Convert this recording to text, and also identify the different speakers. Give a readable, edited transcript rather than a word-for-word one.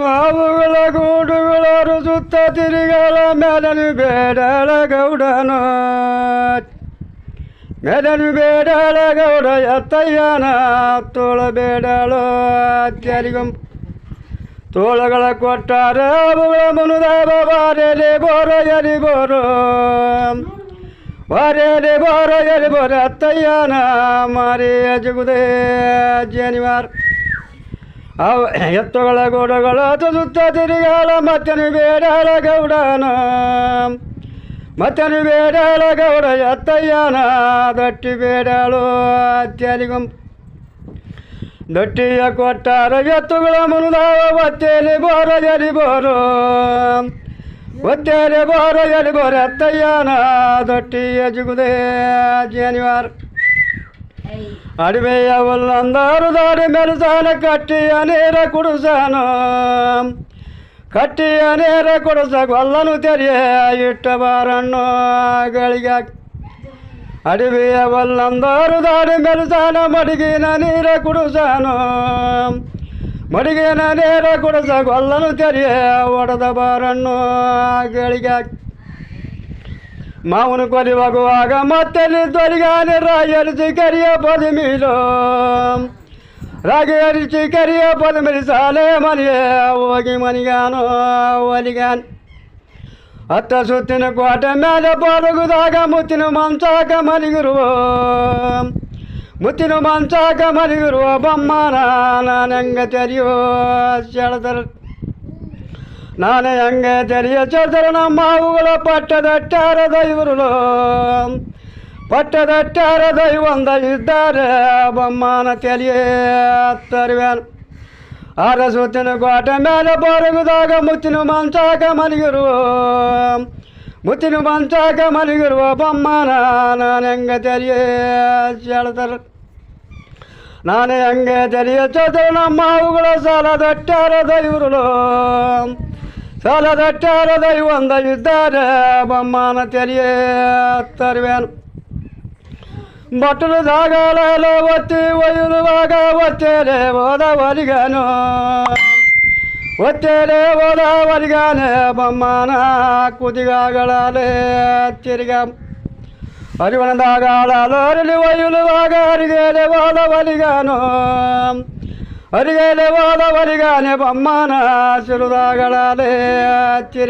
Speaker 1: ಆವುಗಳ ಗೂಡುಗಳರು ಸುತ್ತ ತಿರುಗಳ ಮೇಲನು ಬೇಡಳ ಗೌಡನು ಮೇಲನು ಬೇಡಳ ಗೌಡ ಎತ್ತಯ್ಯನ ತೋಳ ಬೇಡಳು ಅತ್ಯರಿಗಂ ತೋಳಗಳ ಕೊಟ್ಟಾರ ಅವುಗಳ ಮುನುದಾವ ಬಾರೇಲೆ ಬೋರ ಎರಿ ಬೋರು ವಾರೇಲೆ ಬೋರ ಎರಿ ಬೋರ ಅತ್ತಯ್ಯನ ಮಾರಿ ಅಜಗುದೇ ಜನಿವಾರ ಅವು ಎತ್ತುಗಳ ಗೋಡಗಳ ಸುತ್ತ ತಿರುಗಾಲ ಮತ್ತನು ಬೇಡಾಳ ಗೌಡನ ಮತ್ತನು ಬೇಡಾಳ ಗೌಡ ಎತ್ತಯ್ಯನ ದಟ್ಟಿ ಬೇಡಾಳು ಅತ್ಯರಿಗಂ ದೊಟ್ಟಿಯ ಕೊಟ್ಟಾರ ಎತ್ತುಗಳ ಮುನುದಾವ ಒತ್ತೇಲಿ ಬೋರ ಎರಿ ಬೋರು ಒತ್ತೇಲಿ ಬೋರ ಎರಿ ಬೋರ ಎತ್ತಯ್ಯನ ದೊಟ್ಟಿಯ ಜುಗುದೇ ಜನಿವಾರ ಅಡಿವೆಯ ಒಲ್ಲಂದಾರು ದಾಡಿ ಮೆಲಸಾನ ಕಟ್ಟಿಯ ನೇರ ಕುಡಿಸಾನು ಕಟ್ಟಿಯ ನೇರ ಕುಡಿಸ ಗೊಲ್ಲನು ತೆರೆಯ ಇಟ್ಟ ಬಾರಣ್ಣು ಗಳಿಗೆ ಅಡಿವೆಯ ಒಲ್ಲಂದಾರು ದಾಡಿ ಮೆಲಸಾನ ಮಡಿಗಿನ ನೀರ ಕುಡಿಸಾನು ಮಡಿಗಿನ ನೇರ ಕುಡಿಸ ಗೊಲ್ಲನು ತೆರೆಯ ಒಡೆದ ಬಾರಣ್ಣು ಗಳಿಗೆ ಮಾವನು ಕೊಲಿವಾಗುವಾಗ ಮತ್ತೆ ತೊಲಿಗಾನೆ ರಾಯರಿಸಿ ಕರಿಯ ಪದಮಿಲು ರಾಗಿಯರಿಸಿ ಕರಿಯ ಪದಮಿಲಿ ಸಾಲೆ ಮನೆಯ ಹೋಗಿ ಮನಿಗಾನು ಒಲಿಗಾನ್ ಹತ್ತ ಸುತ್ತಿನ ಕೋಟೆ ಮೇಲೆ ಬರಗುದಾಗ ಮುತ್ತಿನ ಮಂಚಾಕ ಮನಿಗಿರುವ ಮುತ್ತಿನ ಮಂಚಾಕ ಮನಿಗಿರುವ ಬೊಮ್ಮನ ನಾನು ಹೆಂಗ ತೆರೆಯೋ ಸೆಳೆದರ ನಾನೇ ಹಂಗೆ ತೆರೆಯ ಚದರ ನಮ್ಮ ಅವುಗಳ ಪಟ್ಟದಟ್ಟಾರ ದೈವರು ಪಟ್ಟದಟ್ಟಾರ ದೈವಂದ ಇದ್ದಾರೆ ಬೊಮ್ಮನ ತೆಲಿಯ ತರುವೆನು ಆರ ಸುತ್ತಿನ ಕೋಟೆ ಮೇಲೆ ಬರಗುದಾಗ ಮುತ್ತಿನ ಮಂಚಾಕ ಮಲಗಿರುವ ಮುತ್ತಿನ ಮಂಚಾಕ ಮಲಗಿರುವ ಬೊಮ್ಮನ ನಾನು ಹೆಂಗೆ ತೆರೆಯ ಸೆಳೆದರ ನಾನೇ ಹಂಗೆ ತೆರೆಯ ಚದರ ನಮ್ಮ ಅವುಗಳ ಸಾಲದಟ್ಟಾರ ದೈವರು ಸಾಲದಟ್ಟಾರ ದೈವಂದ ಇದ್ದಾರೆ ಬೊಮ್ಮನ ತೆರೆಯ ತರುವೆನು ಬಟ್ಟಲು ದಾಗಾಲ ಒತ್ತಿ ಒಯ್ಯುವಾಗ ಒತ್ತೇಲೆ ಹೋದ ಒಲಿಗನು ಒತ್ತೇಲೆ ಹೋದ ಒಲಿಗಾನೆ ಬೊಮ್ಮನ ಕುದಿಗಾಗಳೇ ತಿರುಗ ಅರಿವನದಾಗಾಳಲ್ಲಿ ಒಯ್ಯುವಾಗ ಅರಿಗೇಲೆ ಹೋದ ಒಲಿಗನು ಅರಿಗೇಲೆ ಹೋದ ಒಲಿಗಾನೆ ಬೊಮ್ಮನ ಸಿರುದಾಗಳೇ ತಿರುಗ